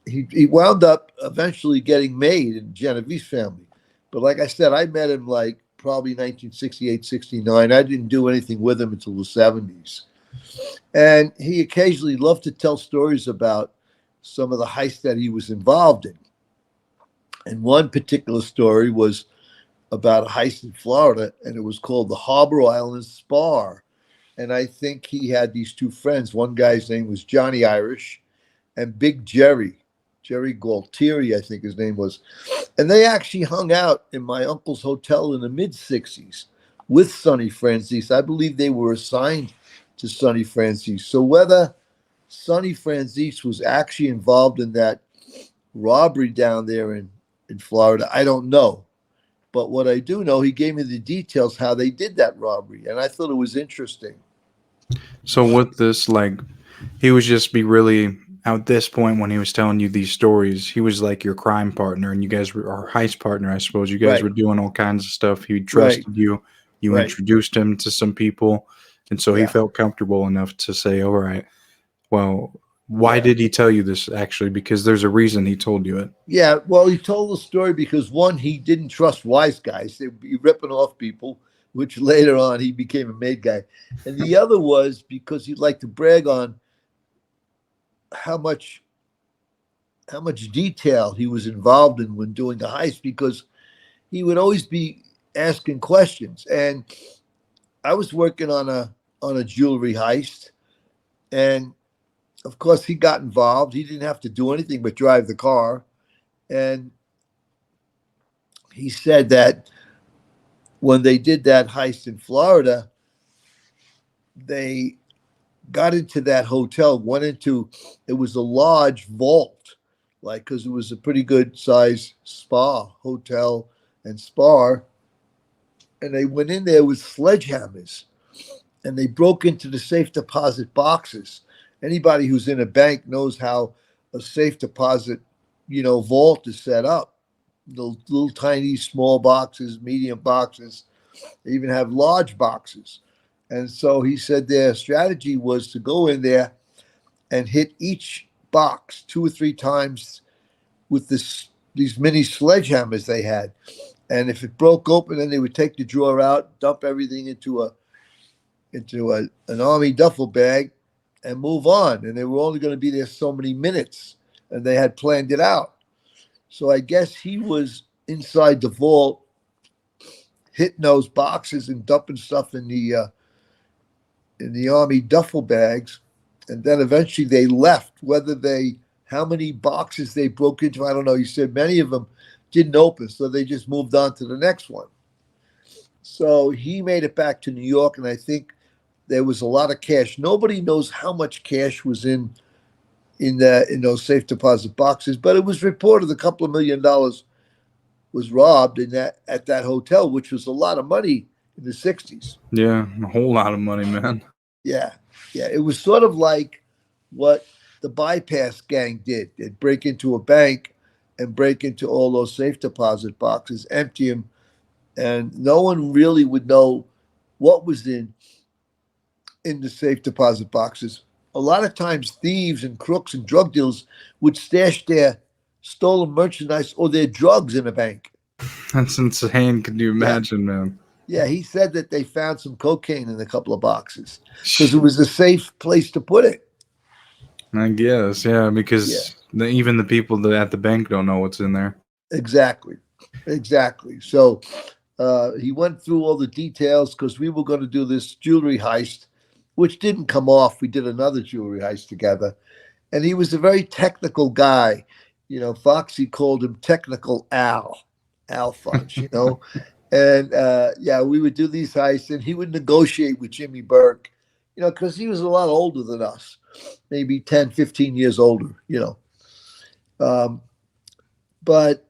he wound up eventually getting made in Genevieve's family. But like I said, I met him like probably 1968, 69. I didn't do anything with him until the 70s. And he occasionally loved to tell stories about some of the heists that he was involved in. And one particular story was about a heist in Florida, and it was called the Harbor Island Spar. And I think he had these two friends. One guy's name was Johnny Irish, and Big Jerry, Jerry Gualtieri, I think his name was. And they actually hung out in my uncle's hotel in the mid 60s with Sonny Franzese. I believe they were assigned to Sonny Franzese. So whether Sonny Franzese was actually involved in that robbery down there in Florida, I don't know. But what I do know, he gave me the details how they did that robbery. And I thought it was interesting. So with this, like, he was just be really at this point when he was telling you these stories. He was like your crime partner, and you guys were our heist partner, I suppose. You guys Right, were doing all kinds of stuff. He right, trusted you. You right. introduced him to some people, and so he Yeah, felt comfortable enough to say, "All right, well, why yeah. did he tell you this? Actually, because there's a reason he told you it." Yeah, well, he told the story because one, he didn't trust wise guys. They'd be ripping off people, which later on he became a made guy. And the other was because he'd like to brag on how much how much detail he was involved in when doing a heist because he would always be asking questions. And I was working on a jewelry heist, and of course he got involved. He didn't have to do anything but drive the car. And he said that when they did that heist in Florida, they got into that hotel, went into it was a large vault, like because it was a pretty good size spa hotel and spa, and they went in there with sledgehammers and they broke into the safe deposit boxes. Anybody who's in a bank knows how a safe deposit, vault is set up. The little tiny small boxes, medium boxes, they even have large boxes. And so he said their strategy was to go in there and hit each box two or three times with these mini sledgehammers they had. And if it broke open, then they would take the drawer out, dump everything into an army duffel bag, and move on. And they were only going to be there so many minutes, and they had planned it out. So I guess he was inside the vault, hitting those boxes and dumping stuff in the army duffel bags, and then eventually they left. Whether they how many boxes they broke into, I don't know. He said many of them didn't open, so they just moved on to the next one. So he made it back to New York, and I think there was a lot of cash. Nobody knows how much cash was in those safe deposit boxes, but it was reported a couple of $1 million was robbed in that at that hotel, which was a lot of money in the 60s. Yeah, a whole lot of money, man. Yeah, yeah. It was sort of like what the bypass gang did. They'd break into a bank and break into all those safe deposit boxes, empty them, and no one really would know what was in the safe deposit boxes. A lot of times, thieves and crooks and drug dealers would stash their stolen merchandise or their drugs in a bank. That's insane. Can you Yeah, imagine, man? yeah. He said that they found some cocaine in a couple of boxes because it was a safe place to put it. I guess, yeah, Yeah, because even the people that at the bank don't know what's in there. exactly, exactly. So he went through all the details because we were going to do this jewelry heist, which didn't come off. We did another jewelry heist together, and he was a very technical guy. Foxy called him Technical Al Fudge. And yeah, we would do these heists, and he would negotiate with Jimmy Burke, because he was a lot older than us, maybe 10, 15 years older. Um, but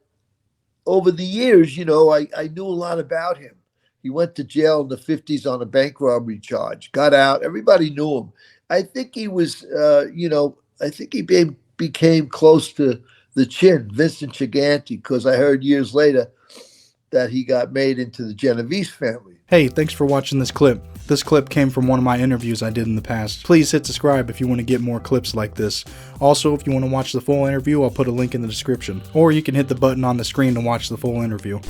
over the years, I knew a lot about him. He went to jail in the 50s on a bank robbery charge, got out. Everybody knew him. I think he was, I think he became close to the chin, Vincent Gigante, because I heard years later that he got made into the Genovese family. Hey, thanks for watching this clip. This clip came from one of my interviews I did in the past. Please hit subscribe if you want to get more clips like this. Also, if you want to watch the full interview, I'll put a link in the description. Or you can hit the button on the screen to watch the full interview.